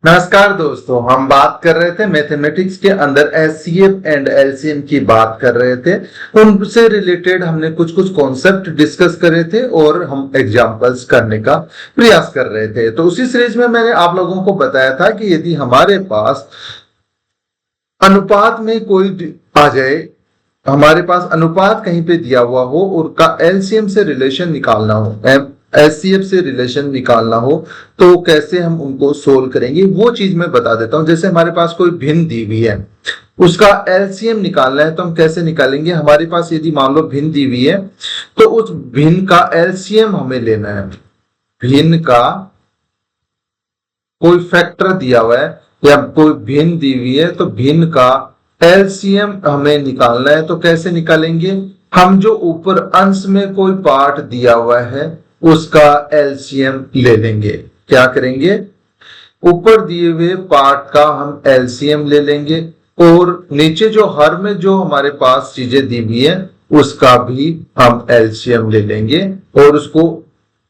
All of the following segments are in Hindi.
नमस्कार दोस्तों, हम बात कर रहे थे मैथमेटिक्स के अंदर एचसीएफ एंड एलसीएम की बात कर रहे थे। उनसे रिलेटेड हमने कुछ कॉन्सेप्ट डिस्कस करे थे और हम एग्जांपल्स करने का प्रयास कर रहे थे। तो उसी सीरीज में मैंने आप लोगों को बताया था कि यदि हमारे पास अनुपात में कोई आ जाए, हमारे पास अनुपात कहीं पे दिया हुआ हो और का एलसीएम से रिलेशन निकालना हो, एचसीएफ से रिलेशन निकालना हो, तो कैसे हम उनको सोल्व करेंगे वो चीज मैं बता देता हूं। जैसे हमारे पास कोई भिन्न दी हुई है, उसका एलसीएम निकालना है तो हम कैसे निकालेंगे। हमारे पास यदि मान लो भिन्न दी हुई है तो उस भिन्न का एलसीएम हमें लेना है। भिन्न का कोई फैक्टर दिया हुआ है या कोई भिन्न दी हुई है तो भिन्न का एलसीएम हमें निकालना है। तो कैसे निकालेंगे, हम जो ऊपर अंश में कोई पार्ट दिया हुआ है उसका एलसीएम ले लेंगे। क्या करेंगे, ऊपर दिए हुए पार्ट का हम एलसीएम ले लेंगे और नीचे जो हर में जो हमारे पास चीजें दी हुई है उसका भी हम एलसीएम ले लेंगे और उसको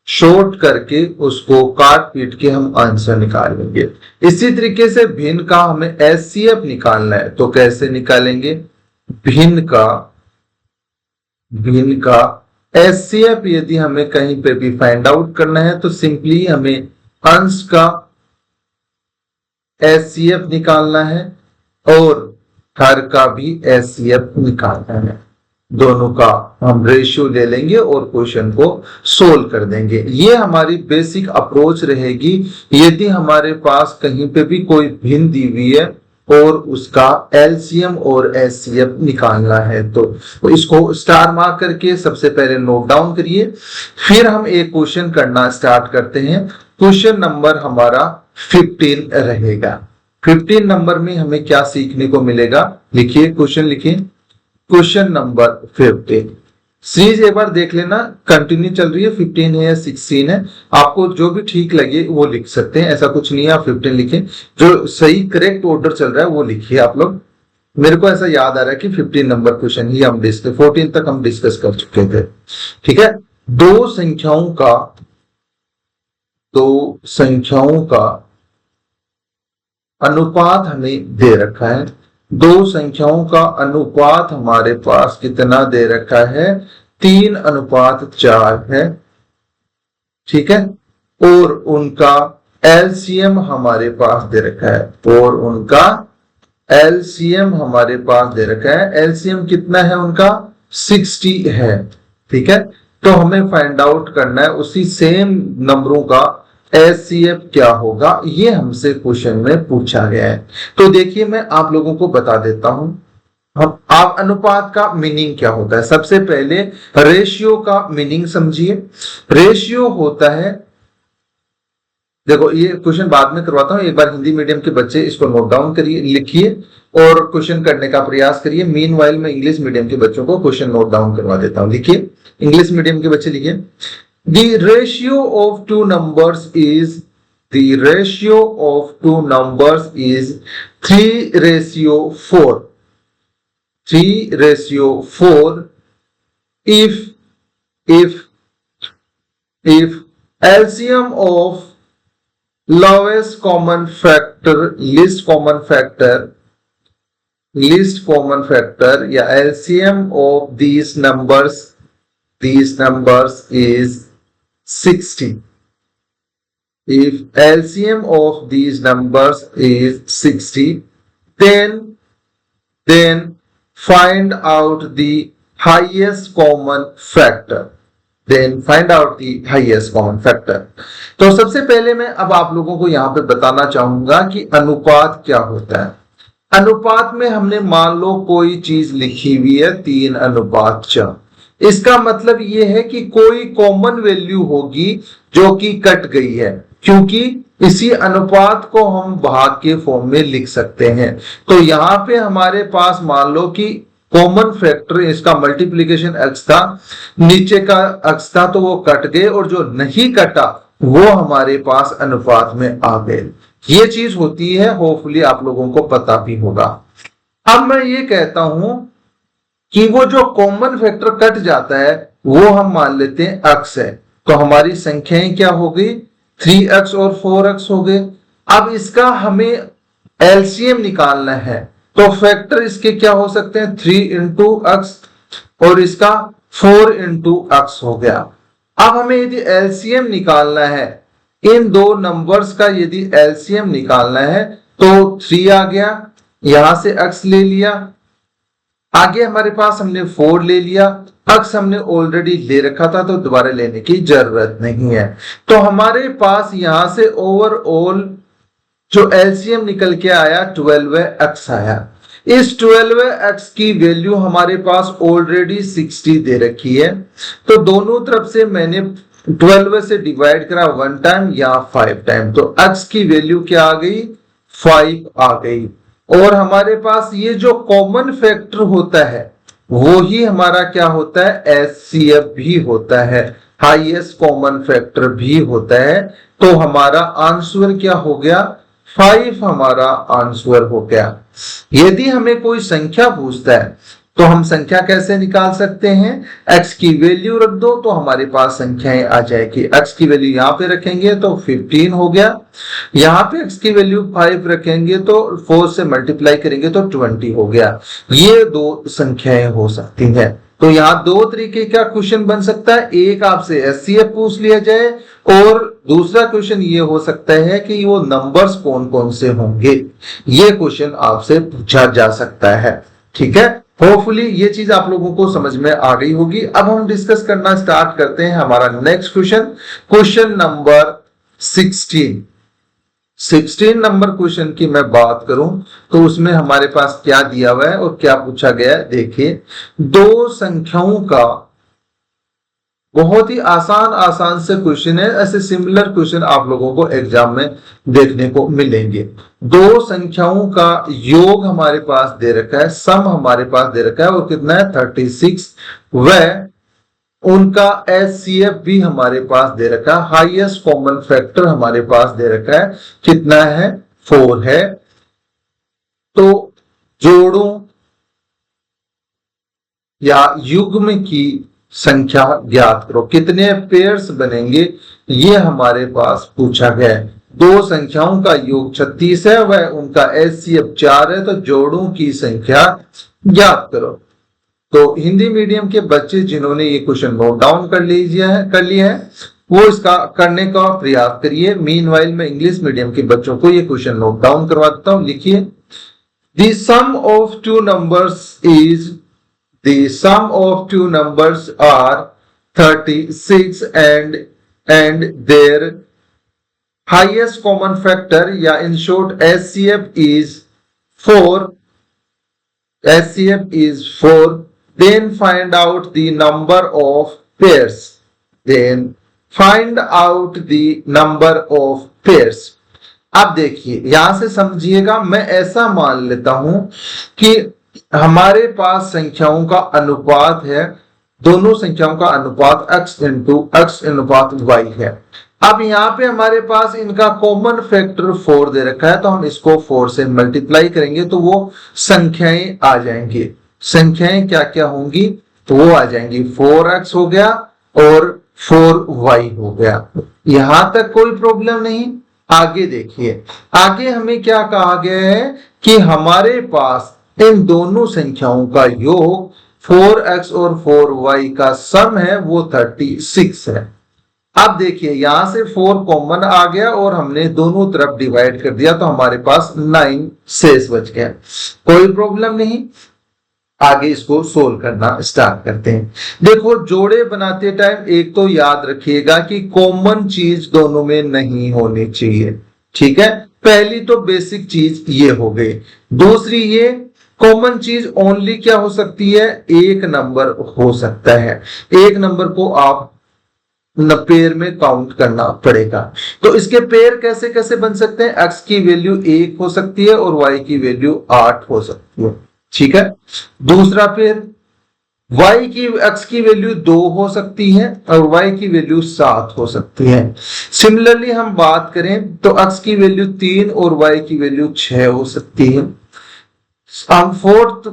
शॉर्ट करके उसको काट पीट के हम आंसर निकाल लेंगे। इसी तरीके से भिन्न का हमें एचसीएफ निकालना है तो कैसे निकालेंगे, भिन्न का एचसीएफ यदि हमें कहीं पे भी फाइंड आउट करना है तो सिंपली हमें अंश का एचसीएफ निकालना है और हर का भी एचसीएफ निकालना है। दोनों का हम रेशियो ले लेंगे और क्वेश्चन को सोल्व कर देंगे। ये हमारी बेसिक अप्रोच रहेगी यदि हमारे पास कहीं पे भी कोई भिन्न दी हुई है और उसका एलसीएम और एचसीएफ निकालना है। तो इसको स्टार मार्क करके सबसे पहले नोट डाउन करिए, फिर हम एक क्वेश्चन करना स्टार्ट करते हैं। क्वेश्चन नंबर हमारा 15 रहेगा। 15 नंबर में हमें क्या सीखने को मिलेगा, लिखिए क्वेश्चन, लिखिए क्वेश्चन नंबर 15। सीरीज एक बार देख लेना, कंटिन्यू चल रही है, 15 है या 16 है, आपको जो भी ठीक लगे वो लिख सकते हैं, ऐसा कुछ नहीं है। आप 15 लिखें, जो सही करेक्ट ऑर्डर चल रहा है वो लिखिए आप लोग। मेरे को ऐसा याद आ रहा है कि 15 नंबर क्वेश्चन ही हम 14 तक हम डिस्कस कर चुके थे। ठीक है, दो संख्याओं का अनुपात हमें दे रखा है। दो संख्याओं का अनुपात हमारे पास कितना दे रखा है, 3:4 है। ठीक है, और उनका एलसीएम हमारे पास दे रखा है, और उनका एलसीएम हमारे पास दे रखा है। एलसीएम कितना है उनका, 60 है। ठीक है, तो हमें फाइंड आउट करना है उसी सेम नंबरों का एचसीएफ क्या होगा, ये हमसे क्वेश्चन में पूछा गया है। तो देखिए मैं आप लोगों को बता देता हूं, आप अनुपात का मीनिंग क्या होता है। सबसे पहले रेशियो का मीनिंग समझिए। रेशियो होता है, देखो ये क्वेश्चन बाद में करवाता हूं, एक बार हिंदी मीडियम के बच्चे इसको नोट डाउन करिए, लिखिए और क्वेश्चन करने का प्रयास करिए। मीनवाइल मैं इंग्लिश मीडियम के बच्चों को क्वेश्चन नोट डाउन करवा देता हूं। लिखिए, इंग्लिश मीडियम के बच्चे लिखिए, The ratio of two numbers is 3:4. 3:4 if LCM of lowest common factor, least common factor या LCM of these numbers is 60. If LCM of these numbers is 60, then find out the highest common factor. तो सबसे पहले मैं अब आप लोगों को यहां पे बताना चाहूंगा कि अनुपात क्या होता है। अनुपात में हमने मान लो कोई चीज लिखी हुई है 3:4, इसका मतलब यह है कि कोई कॉमन वैल्यू होगी जो कि कट गई है, क्योंकि इसी अनुपात को हम भाग के फॉर्म में लिख सकते हैं। तो यहां पे हमारे पास मान लो कि कॉमन फैक्टर, इसका मल्टीप्लीकेशन अक्ष था, नीचे का अक्ष था, तो वो कट गए और जो नहीं कटा वो हमारे पास अनुपात में आ गए। ये चीज होती है, होपफुली आप लोगों को पता भी होगा। अब मैं ये कहता हूं कि वो जो कॉमन फैक्टर कट जाता है वो हम मान लेते हैं अक्स है। तो हमारी संख्याएं क्या हो गई, 3x और 4x हो गए। अब इसका हमें एलसीएम निकालना है, तो फैक्टर इसके क्या हो सकते हैं, 3 इंटू एक्स और इसका 4 इंटू एक्स हो गया। अब हमें यदि एलसीएम निकालना है, इन दो नंबर्स का यदि एलसीएम निकालना है तो 3 आ गया, यहां से x ले लिया, आगे हमारे पास हमने 4 ले लिया, x हमने ऑलरेडी ले रखा था तो दोबारा लेने की जरूरत नहीं है। तो हमारे पास यहां से ओवरऑल जो एलसीएम निकल के आया 12x आया। इस 12x की वैल्यू हमारे पास ऑलरेडी 60 दे रखी है, तो दोनों तरफ से मैंने 12 से डिवाइड करा 1 टाइम या 5 टाइम, तो x की वैल्यू क्या आ गई, 5 आ गई। और हमारे पास ये जो कॉमन फैक्टर होता है वो ही हमारा क्या होता है, एचसीएफ भी होता है, हाईएस्ट कॉमन फैक्टर भी होता है। तो हमारा आंसर क्या हो गया, 5 हमारा आंसर हो गया। यदि हमें कोई संख्या पूछता है तो हम संख्या कैसे निकाल सकते हैं, x की वैल्यू रख दो तो हमारे पास संख्याएं आ जाएगी। x की वैल्यू यहां पे रखेंगे तो 15 हो गया, यहां पे x की वैल्यू 5 रखेंगे तो 4 से मल्टीप्लाई करेंगे तो 20 हो गया। ये दो संख्याएं हो सकती हैं। तो यहाँ दो तरीके का क्वेश्चन बन सकता है, एक आपसे एचसीएफ पूछ लिया जाए और दूसरा क्वेश्चन ये हो सकता है कि वो नंबर्स कौन कौन से होंगे, ये क्वेश्चन आपसे पूछा जा सकता है। ठीक है, होपफुली ये चीज आप लोगों को समझ में आ गई होगी। अब हम डिस्कस करना स्टार्ट करते हैं हमारा next question, question number 16 number question की मैं बात करूं तो उसमें हमारे पास क्या दिया हुआ है और क्या पूछा गया है। देखिए, दो संख्याओं का बहुत ही आसान से क्वेश्चन है, ऐसे सिमिलर क्वेश्चन आप लोगों को एग्जाम में देखने को मिलेंगे। दो संख्याओं का योग हमारे पास दे रखा है, सम हमारे पास दे रखा है और कितना है 36, वह उनका एचसीएफ भी हमारे पास दे रखा है, हाईएस्ट कॉमन फैक्टर हमारे पास दे रखा है, कितना है 4 है। तो जोड़ों या युग्म की संख्या ज्ञात करो, कितने पेयर्स बनेंगे, ये हमारे पास पूछा गया है। दो संख्याओं का योग 36 है, वह उनका एचसीएफ 4 है, तो जोड़ों की संख्या ज्ञात करो। तो हिंदी मीडियम के बच्चे जिन्होंने ये क्वेश्चन नोट डाउन कर लिया है वो इसका करने का प्रयास करिए। मीनवाइल मैं इंग्लिश मीडियम के बच्चों को ये क्वेश्चन नोट डाउन करवा देता हूं। लिखिए, the sum of two numbers is The sum of two numbers are 36 and their highest common factor, या in short HCF is 4. HCF is 4. Then find out the number of pairs. Then find out the number of pairs. अब देखिए, यहां से समझिएगा, मैं ऐसा मान लेता हूं कि हमारे पास संख्याओं का अनुपात है, दोनों संख्याओं का अनुपात x इंटू x अनुपात y है। अब यहाँ पे हमारे पास इनका कॉमन फैक्टर 4 दे रखा है, तो हम इसको 4 से मल्टीप्लाई करेंगे तो वो संख्याएं आ जाएंगी। संख्याएं क्या क्या होंगी, तो वो आ जाएंगी 4x हो गया और 4y हो गया। यहां तक कोई प्रॉब्लम नहीं। आगे देखिए, आगे हमें क्या कहा गया है कि हमारे पास इन दोनों संख्याओं का योग 4x और 4y का सम है, वो 36 है। अब देखिए, यहां से 4 कॉमन आ गया और हमने दोनों तरफ डिवाइड कर दिया तो हमारे पास 9 शेष बच गया। कोई प्रॉब्लम नहीं। आगे इसको सोल्व करना स्टार्ट करते हैं। देखो, जोड़े बनाते टाइम एक तो याद रखिएगा कि कॉमन चीज दोनों में नहीं होनी चाहिए। ठीक है, पहली तो बेसिक चीज ये हो गई। दूसरी, ये कॉमन चीज ओनली क्या हो सकती है, एक नंबर हो सकता है। एक नंबर को आप पेयर में काउंट करना पड़ेगा। तो इसके पेयर कैसे कैसे बन सकते हैं, x की वैल्यू 1 हो सकती है और y की वैल्यू 8 हो सकती है। ठीक है, दूसरा पेयर x की वैल्यू 2 हो सकती है और y की वैल्यू 7 हो सकती है। सिमिलरली हम बात करें तो x की वैल्यू 3 और y की वैल्यू 6 हो सकती है। हम फोर्थ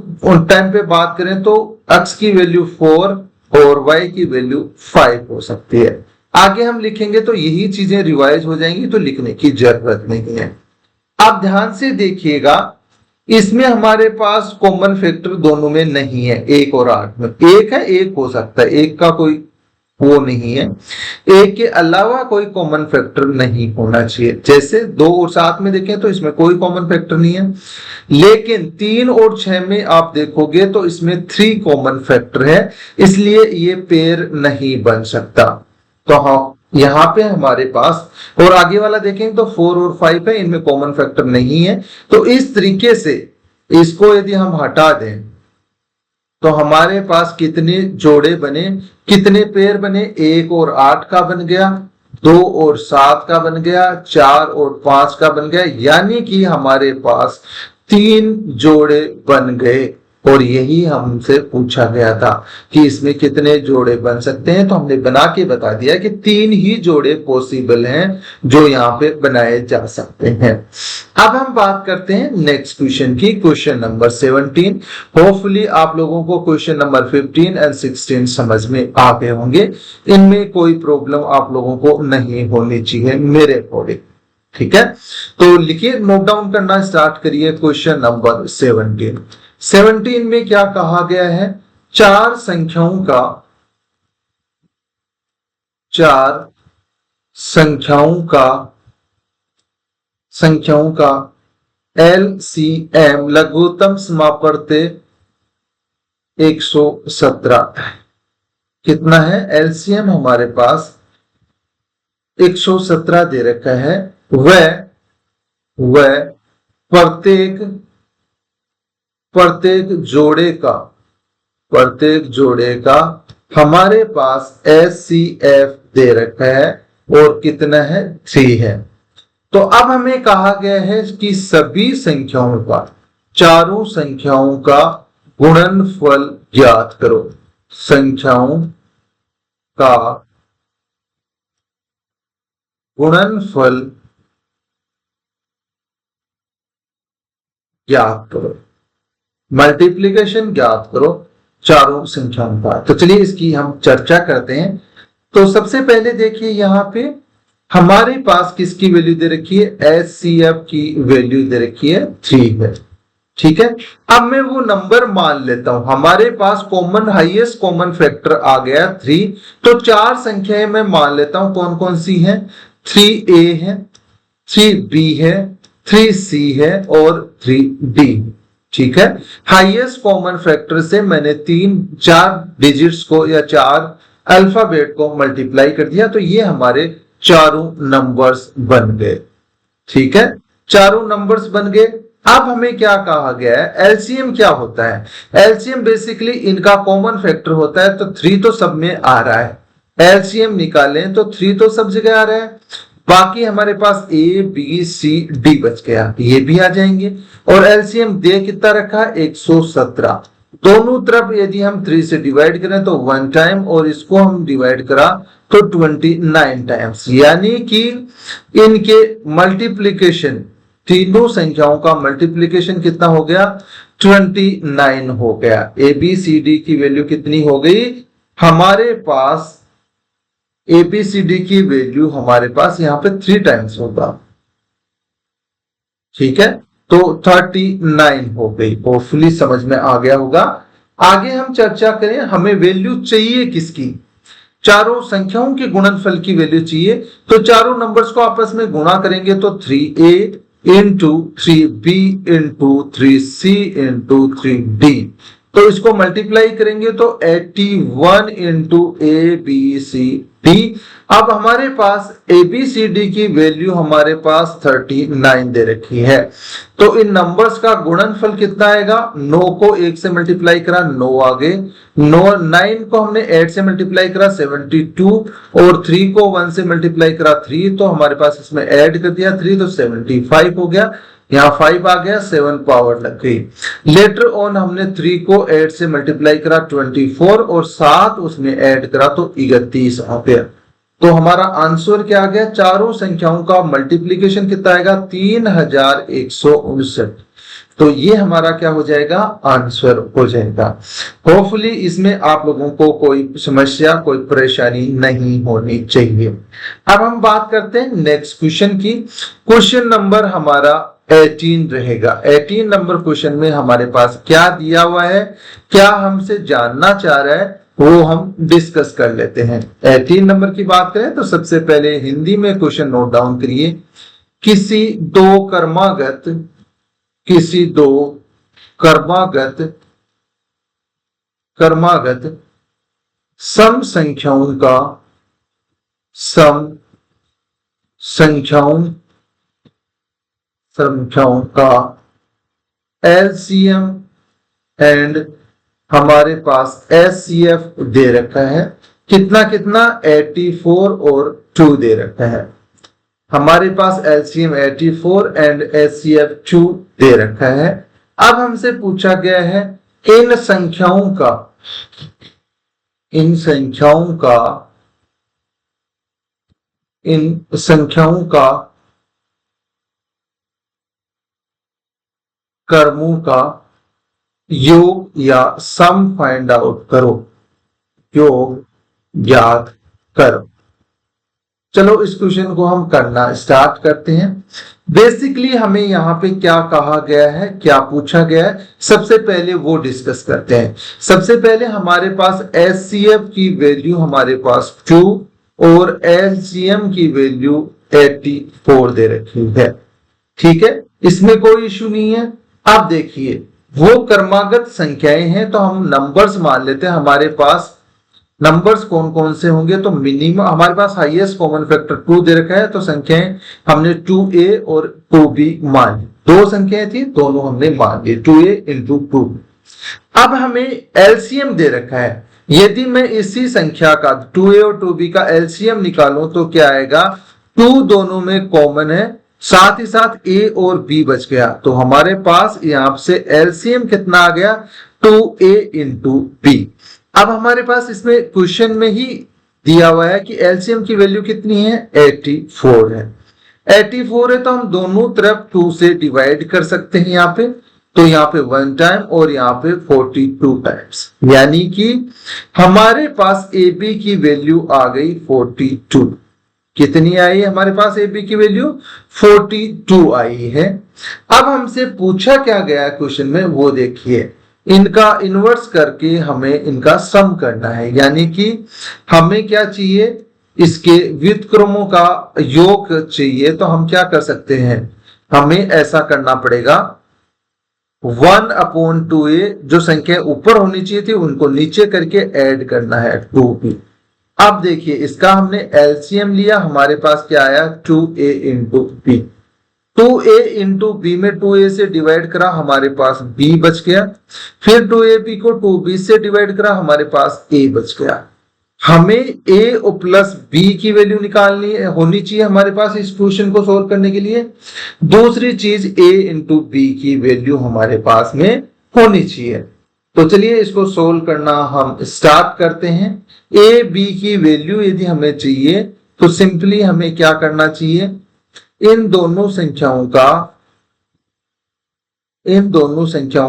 टाइम पे बात करें तो x की वैल्यू 4 और y की वैल्यू 5 हो सकती है। आगे हम लिखेंगे तो यही चीजें रिवाइज हो जाएंगी, तो लिखने की जरूरत नहीं है। आप ध्यान से देखिएगा, इसमें हमारे पास कॉमन फैक्टर दोनों में नहीं है, 1 और 8 में। एक है, एक हो सकता है, एक का कोई वो नहीं है, एक के अलावा कोई कॉमन फैक्टर नहीं होना चाहिए। जैसे 2 और 7 में देखें तो इसमें कोई कॉमन फैक्टर नहीं है, लेकिन 3 और 6 में आप देखोगे तो इसमें 3 कॉमन फैक्टर है, इसलिए ये पेयर नहीं बन सकता। तो हाँ, यहाँ पे हमारे पास, और आगे वाला देखें तो 4 और 5 है, इनमें कॉमन फैक्टर नहीं है। तो इस तरीके से इसको यदि हम हटा दें तो हमारे पास कितने जोड़े बने, कितने पेयर बने, 1 और 8 का बन गया, 2 और 7 का बन गया, 4 और 5 का बन गया, यानी कि हमारे पास 3 जोड़े बन गए। और यही हमसे पूछा गया था कि इसमें कितने जोड़े बन सकते हैं, तो हमने बना के बता दिया कि 3 ही जोड़े पॉसिबल हैं जो यहाँ पे बनाए जा सकते हैं। अब हम बात करते हैं नेक्स्ट क्वेश्चन की, क्वेश्चन नंबर 17। होपफुली आप लोगों को क्वेश्चन नंबर 15 एंड 16 समझ में आ गए होंगे, इनमें कोई प्रॉब्लम आप लोगों को नहीं होनी चाहिए मेरे अकॉर्डिंग। ठीक है, तो लिखिए, नोट डाउन करना स्टार्ट करिए। क्वेश्चन नंबर 17 में क्या कहा गया है, चार संख्याओं का LCM लघुत्तम समापवर्ती 117 कितना है, LCM हमारे पास 117 दे रखा है। वह प्रत्येक जोड़े का हमारे पास SCF दे रखा है, और कितना है, 3 है। तो अब हमें कहा गया है कि सभी संख्याओं का, चारों संख्याओं का गुणनफल ज्ञात करो। संख्याओं का गुणनफल ज्ञात करो, मल्टीप्लिकेशन ज्ञात करो चारों संख्याओं का। तो चलिए इसकी हम चर्चा करते हैं। तो सबसे पहले देखिए, यहाँ पे हमारे पास किसकी वैल्यू दे रखी है, SCF की वैल्यू दे रखी है 3 है। ठीक है, अब मैं वो नंबर मान लेता हूं, हमारे पास हाईएस्ट कॉमन फैक्टर आ गया 3। तो 4 संख्याएं मैं मान लेता हूं, कौन कौन सी हैं, 3A है, 3B है, 3C है और 3D। ठीक है, हाईएस्ट कॉमन फैक्टर से मैंने 4 डिजिट्स को या 4 अल्फाबेट को मल्टीप्लाई कर दिया, तो ये हमारे चारों नंबर्स बन गए। ठीक है, चारों नंबर्स बन गए। अब हमें क्या कहा गया है, एलसीएम क्या होता है, एलसीएम बेसिकली इनका कॉमन फैक्टर होता है। तो 3 तो सब में आ रहा है, एलसीएम निकालें तो 3 तो सब जगह आ रहा है, बाकी हमारे पास A B C D बच गया, ये भी आ जाएंगे। और एलसीएम दे कितना रखा, 117। दोनों तरफ यदि हम 3 से डिवाइड करें तो 1 टाइम, और इसको हम डिवाइड करा तो 29 टाइम्स, यानी कि इनके मल्टीप्लिकेशन, तीनों संख्याओं का मल्टीप्लिकेशन कितना हो गया, 29 हो गया। ABCD की वैल्यू कितनी हो गई, हमारे पास ABCD की वैल्यू हमारे पास यहाँ पे 3 टाइम्स होगा। ठीक है, तो 39 हो गई। होपफुली समझ में आ गया होगा। आगे हम चर्चा करें, हमें वैल्यू चाहिए किसकी, चारों संख्याओं के गुणनफल की वैल्यू चाहिए। तो चारों नंबर्स को आपस में गुणा करेंगे तो 3A into 3B into 3C into 3D, तो इसको मल्टीप्लाई करेंगे तो 81 इंटू ABCD। अब हमारे पास ABCD की वैल्यू हमारे पास 39 दे रखी है। तो इन नंबर्स का गुणनफल कितना आएगा, 9 को 1 से मल्टीप्लाई करा 9 आ गए, 9 को हमने 8 से मल्टीप्लाई करा 72, और 3 को 1 से मल्टीप्लाई करा 3, तो हमारे पास इसमें ऐड कर दिया 3 तो 75 हो गया। यहाँ 5 आ गया, 7 पावर लग गई। लेटर ऑन हमने 3 को 8 से मल्टीप्लाई करा 24, और 7 उसमें ऐड करा तो 31 आ गया। तो हमारा आंसर क्या आ गया, चारों संख्याओं का मल्टीप्लीकेशन कितना आएगा, 3159। तो ये हमारा क्या हो जाएगा, आंसर हो जाएगा। होपफुली इसमें आप लोगों को कोई समस्या, कोई परेशानी नहीं होनी चाहिए। अब हम बात करते हैं नेक्स्ट क्वेश्चन की। क्वेश्चन नंबर हमारा 18 रहेगा। 18 नंबर क्वेश्चन में हमारे पास क्या दिया हुआ है, क्या हमसे जानना चाह रहा है, वो हम डिस्कस कर लेते हैं। 18 नंबर की बात करें तो सबसे पहले हिंदी में क्वेश्चन नोट डाउन करिए। किसी दो क्रमागत सम संख्याओं का एलसीएम एंड हमारे पास एचसीएफ दे रखा है। कितना कितना 84 और 2 दे रखा है। हमारे पास एलसीएम 84 एंड एचसीएफ 2 दे रखा है। अब हमसे पूछा गया है इन संख्याओं का क्रमों का योग या सम फाइंड आउट करो, योग ज्ञात करो। चलो इस क्वेश्चन को हम करना स्टार्ट करते हैं। बेसिकली हमें यहाँ पे क्या कहा गया है, क्या पूछा गया है, सबसे पहले वो डिस्कस करते हैं। सबसे पहले हमारे पास एचसीएफ की वैल्यू हमारे पास 2 और एलसीएम की वैल्यू 84 दे रखी है। ठीक है, इसमें कोई इशू नहीं है। अब देखिए वो क्रमागत संख्याएं हैं तो हम नंबर्स मान लेते हैं। हमारे पास नंबर्स कौन कौन से होंगे, तो मिनिमम हमारे पास हाईएस्ट कॉमन फैक्टर 2 दे रखा है, तो संख्याएं हमने 2a और 2b मान ली। दो संख्याएं थी, दोनों हमने मान ली 2a इंटू 2। अब हमें एलसीएम दे रखा है। यदि मैं इसी संख्या का 2a और 2b का एलसीएम निकालूं तो क्या आएगा, 2 दोनों में कॉमन है, साथ ही साथ a और b बच गया। तो हमारे पास यहां से एलसीएम कितना आ गया, 2a इंटू b। अब हमारे पास इसमें क्वेश्चन में ही दिया हुआ है कि एलसीएम की वैल्यू कितनी है, 84 है। 84 है तो हम दोनों तरफ 2 से डिवाइड कर सकते हैं यहाँ पे। तो यहाँ पे 1 टाइम और यहाँ पे 42 टाइम्स, यानी कि हमारे पास ए बी की वैल्यू आ गई 42। कितनी आई हमारे पास ए बी की वैल्यू, 42 आई है। अब हमसे पूछा क्या गया क्वेश्चन में वो देखिए, इनका इन्वर्स करके हमें इनका सम करना है, यानी कि हमें क्या चाहिए, इसके व्युत्क्रमों का योग चाहिए। तो हम क्या कर सकते हैं, हमें ऐसा करना पड़ेगा 1/2a, जो संख्या ऊपर होनी चाहिए थी उनको नीचे करके ऐड करना है 2b। अब देखिए इसका हमने एलसीएम लिया, हमारे पास क्या आया 2a into b। 2a into B में 2a से डिवाइड करा, हमारे पास b बच गया। फिर 2ab को 2b से डिवाइड करा, हमारे पास a बच गया। हमें a प्लस b की वैल्यू निकालनी होनी चाहिए हमारे पास इस क्वेश्चन को सोल्व करने के लिए। दूसरी चीज a इंटू b की वैल्यू हमारे पास में होनी चाहिए। तो चलिए इसको सोल्व करना हम स्टार्ट करते हैं। a b की वैल्यू यदि हमें चाहिए तो सिंपली हमें क्या करना चाहिए, इन दोनों संख्याओं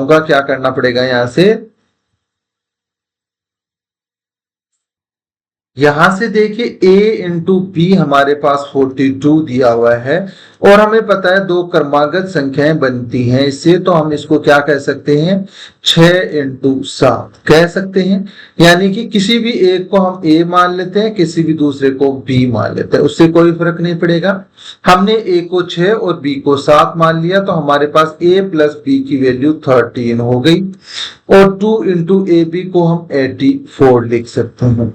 का क्या करना पड़ेगा, यहां से देखिए a इंटू बी हमारे पास 42 दिया हुआ है और हमें पता है दो क्रमागत संख्याएं बनती हैं इससे, तो हम इसको क्या कह सकते हैं, 6 इंटू 7 कह सकते हैं। यानी कि किसी भी एक को हम a मान लेते हैं, किसी भी दूसरे को b मान लेते हैं, उससे कोई फर्क नहीं पड़ेगा। हमने a को 6 और b को 7 मान लिया, तो हमारे पास a प्लस b की वैल्यू 13 हो गई और 2 इंटू ए बी को हम 84 लिख सकते हैं।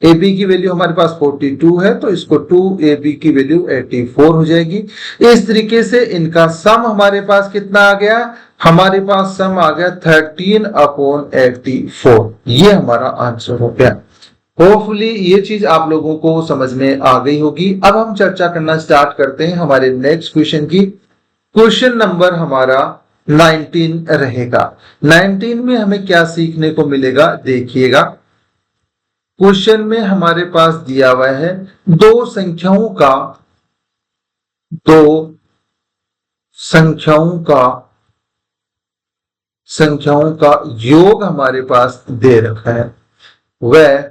ए बी की वैल्यू हमारे पास 42 है तो इसको 2ab की वैल्यू 84 हो जाएगी। इस तरीके से इनका सम हमारे पास कितना आ गया, हमारे पास सम आ गया 13/84। ये हमारा आंसर हो गया। होपफुली ये चीज आप लोगों को समझ में आ गई होगी। अब हम चर्चा करना स्टार्ट करते हैं हमारे नेक्स्ट क्वेश्चन की। क्वेश्चन नंबर हमारा 19 रहेगा। 19 में हमें क्या सीखने को मिलेगा, देखिएगा। क्वेश्चन में हमारे पास दिया हुआ है दो संख्याओं का योग हमारे पास दे रखा है, वह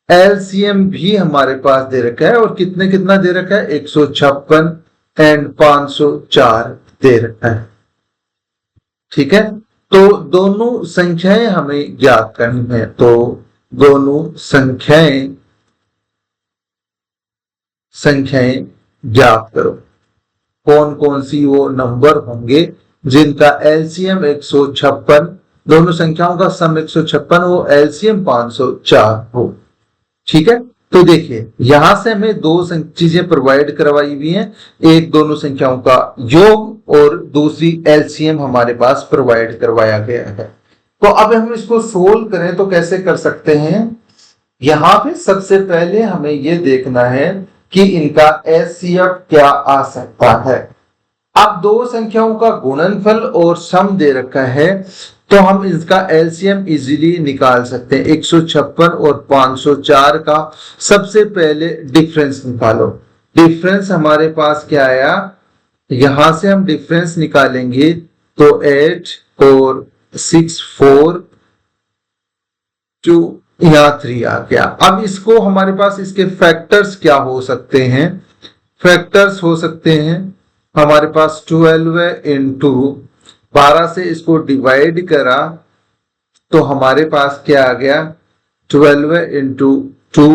एलसीएम भी हमारे पास दे रखा है और कितना दे रखा है, 156 एंड 504 दे रखा है। ठीक है, तो दोनों संख्याएं हमें ज्ञात करनी है। तो दोनों संख्याएं ज्ञात करो। कौन कौन सी वो नंबर होंगे जिनका एलसीएम 156, दोनों संख्याओं का सम 156 हो, एलसीएम 504 हो। ठीक है, तो देखिए यहां से हमें दो चीजें प्रोवाइड करवाई हुई हैं, एक दोनों संख्याओं का योग और दूसरी एलसीएम हमारे पास प्रोवाइड करवाया गया है। तो अब हम इसको सोल्व करें तो कैसे कर सकते हैं। यहां पे सबसे पहले हमें यह देखना है कि इनका एचसीएफ क्या आ सकता है। अब दो संख्याओं का गुणनफल और सम दे रखा है, तो हम इसका एलसीएम इजीली निकाल सकते हैं। 156 और 504 का सबसे पहले डिफरेंस निकालो। डिफरेंस हमारे पास क्या आया, यहां से हम डिफरेंस निकालेंगे तो 8 और 6 4 2 यहाँ 3 आ गया। अब इसको हमारे पास इसके फैक्टर्स क्या हो सकते हैं। फैक्टर्स हो सकते हैं हमारे पास 12 इंटू 12 से इसको डिवाइड करा तो हमारे पास क्या आ गया 12 इंटू 2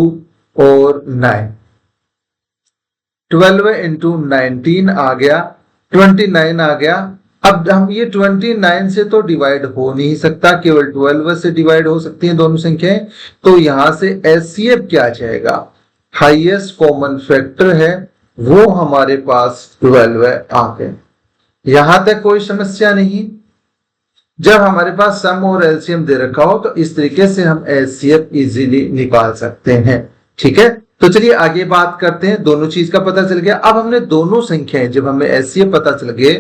और 9, 12 इंटू 19 आ गया, 29 आ गया। अब हम ये 29 से तो डिवाइड हो नहीं सकता, केवल 12 से डिवाइड हो सकती हैं दोनों संख्याएं। तो यहां से एचसीएफ क्या आ जाएगा, हाईएस्ट कॉमन फैक्टर है वो हमारे पास 12 आ गए। यहां तक कोई समस्या नहीं। जब हमारे पास सम और एलसीएम दे रखा हो तो इस तरीके से हम एचसीएफ इजीली निकाल सकते हैं। ठीक है, तो चलिए आगे बात करते हैं। दोनों चीज का पता चल गया। अब हमने दोनों संख्याएं, जब हमें एचसीएफ पता चल गए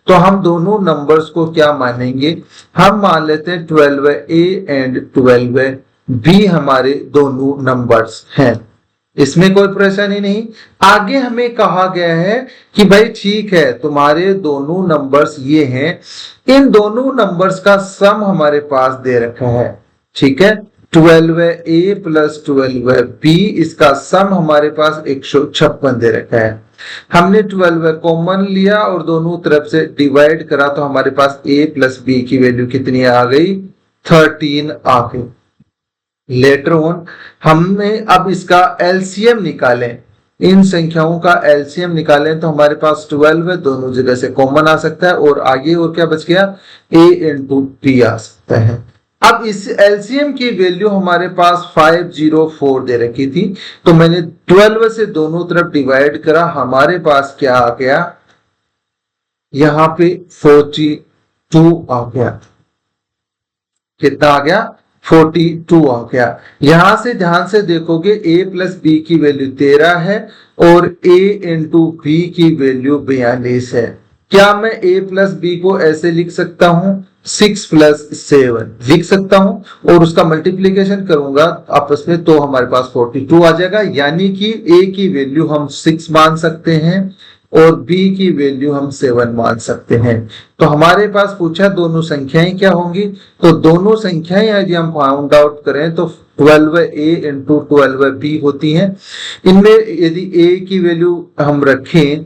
तो हम दोनों नंबर्स को क्या मानेंगे, हम मान लेते हैं 12A एंड 12B हमारे दोनों नंबर्स हैं, इसमें कोई परेशानी नहीं। आगे हमें कहा गया है कि भाई ठीक है तुम्हारे दोनों नंबर्स ये हैं, इन दोनों नंबर्स का सम हमारे पास दे रखा है। ठीक है, 12A प्लस 12B इसका सम हमारे पास 156 दे रखा है। हमने 12 कॉमन लिया और दोनों तरफ से डिवाइड करा तो हमारे पास A प्लस B की वैल्यू कितनी आ गई, 13 आ गई। लेटर ऑन हमने अब इसका एलसीएम निकालें, इन संख्याओं का एलसीएम निकालें तो हमारे पास 12 दोनों जगह से कॉमन आ सकता है और आगे और क्या बच गया, A इंटू B आ सकता है। अब इस एलसीएम की वैल्यू हमारे पास 504 दे रखी थी, तो मैंने 12 से दोनों तरफ डिवाइड करा, हमारे पास क्या आ गया, यहां पे 42 आ गया। कितना आ गया, 42 आ गया। यहां से ध्यान से देखोगे A प्लस B की वैल्यू 13 है और A इंटू B की वैल्यू 42 है। क्या मैं A प्लस B को ऐसे लिख सकता हूं, 6 प्लस 7 लिख सकता हूं और उसका मल्टीप्लीकेशन करूंगा आपस में तो हमारे पास 42 आ जाएगा। यानी कि A की वैल्यू हम 6 मान सकते हैं और B की वैल्यू हम 7 मान सकते हैं। तो हमारे पास पूछा दोनों संख्याएं क्या होंगी, तो दोनों संख्याएं यदि हम फाउंड आउट करें तो 12A इंटू 12B होती हैं। इनमें यदि A की वैल्यू हम रखें,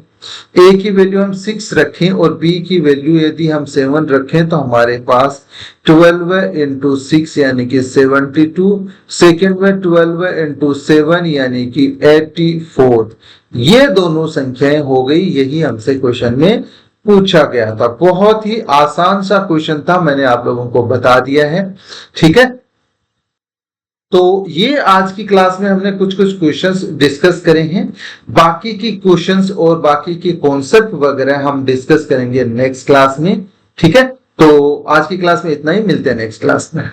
A की वैल्यू हम 6 रखें और B की वैल्यू यदि हम 7 रखें तो हमारे पास 12 इंटू 6 यानी कि 72, सेकेंड में 12 इंटू 7 यानी कि 84। ये दोनों संख्याएं हो गई, यही हमसे क्वेश्चन में पूछा गया था। बहुत ही आसान सा क्वेश्चन था, मैंने आप लोगों को बता दिया है। ठीक है, तो ये आज की क्लास में हमने कुछ क्वेश्चंस डिस्कस करे हैं। बाकी की क्वेश्चंस और बाकी के कॉन्सेप्ट वगैरह हम डिस्कस करेंगे नेक्स्ट क्लास में। ठीक है, तो आज की क्लास में इतना ही, मिलते हैं नेक्स्ट क्लास में।